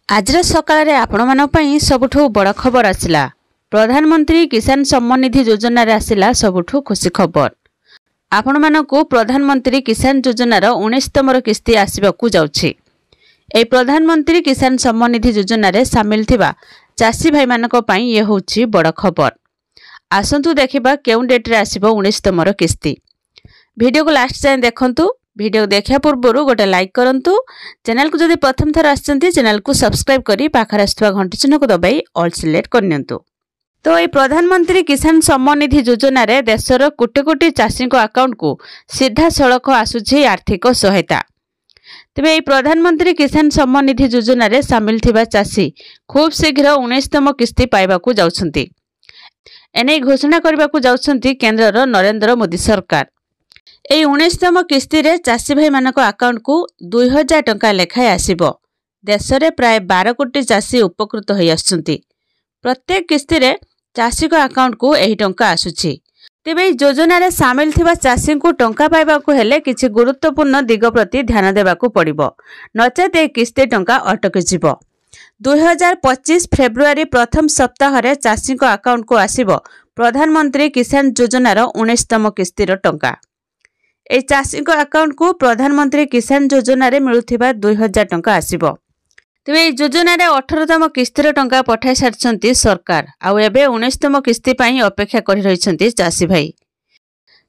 आज सकाळ आपण सबुठू बड़ खबर आसला। प्रधानमंत्री किसान सम्मान निधि योजना रे आसला सबुठू खुशी खबर। आपण मानकु प्रधानमंत्री किसान योजनार 19तम किस्ती आसबाकू जाउछि। ए प्रधानमंत्री किसान सम्मान निधि योजना रे सामिल थिबा चासी भाई मानक पई ये होछि बड़ खबर। आसंतु देखिबा केउ डेट रे आसीबो 19तम किस्ती। वीडियो को लास्ट जाए देखंतु। वीडियो देखा पूर्व गोटे लाइक करंतु। चैनल को जदि प्रथम थर आछंती चैनल को सब्सक्राइब करी पाखर आस्थवा घंटी चिन्ह को दबाई ऑल सिलेक्ट करनियंतु। तो ये प्रधानमंत्री किसान सम्मान निधि योजना रे देशर कोटी कोटी चाषी को अकाउंट को सीधा सड़क आसुछि आर्थिक सहायता। तेबे ये प्रधानमंत्री किसान सम्मान निधि योजना रे सामिल थिबा चाषी खूब शीघ्र 19तम किस्ती पाइबाकू जाउछंती। एने घोषणा करबाकू जाउछंती केंद्रर नरेंद्र मोदी सरकार। ए 19तम किस्ती रे चाषी भाई मानक अकाउंट को 2000 टंका लेखाए आसीबो। देश रे प्राय 12 कोटी चाषी उपकृत होई आछंती। प्रत्येक किस्ती रे चाषी को अकाउंट को एही टंका आसुछि। तेबे योजना रे सामिल थिबा चाषी को टंका पाइबाकू हेले किछि गुरुत्वपूर्ण दिग प्रति ध्यान देबाकू पड़िबो, नचेत ए किस्ती टंका अटकी जिवो। 2025 फेब्रुआरी प्रथम सप्ताह रे चाषी को अकाउंट को आसीबो प्रधानमंत्री किसान योजनार 19तम किस्तीर टंका। ए चाषी को अकाउंट को प्रधानमंत्री किसान योजना रे मिलुथिबा 2000 टंका आसीबो। तेबे ए योजना रे 18तम किस्तीर टंका पठाई सारछंती सरकार। आउ एबे 19तम किस्ती पई अपेक्षा करि रहिछंती चाषी भाई।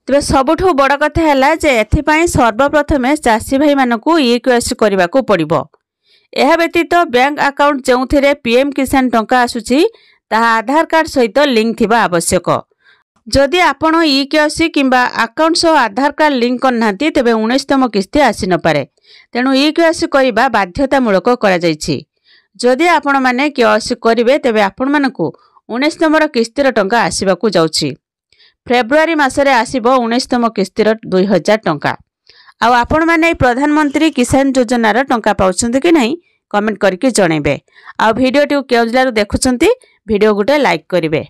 तेबे सबुठो बड़ कथा हैला जे एथि पई सर्वप्रथमे चाषी भाई मानकू ईकेवाईसी करबाकू पड़िबो। एहा व्यतीत बैंक अकाउंट जेउथिरे पीएम किसान टंका आसुछि ताहा आधार कार्ड सहित लिंक थिबा आवश्यक। जदि आपण ईकेवाईसी किंबा अकाउंट सह आधार कार्ड लिंक करनांती तेबे 19तम किस्ती आसी न पारे। तेणु ईकेवाईसी करबा बाध्यतामूलक करा जायछि। जदि आपण माने केवाईसी करिवे तेबे आपण मानकू 19तम किस्तीर टंका आसीबाकू जाउछि। फेब्रुआरी मासरे आसीबो 19तम किस्तीर 2000 टंका। आ आपण माने प्रधानमंत्री किसान योजनार टंका पाउछन्ते कि नहीं कमेंट करके जणैबे। आ वीडियो टी केउ जिल्लारु देखुछन्ती वीडियो गुटे लाइक करिवे।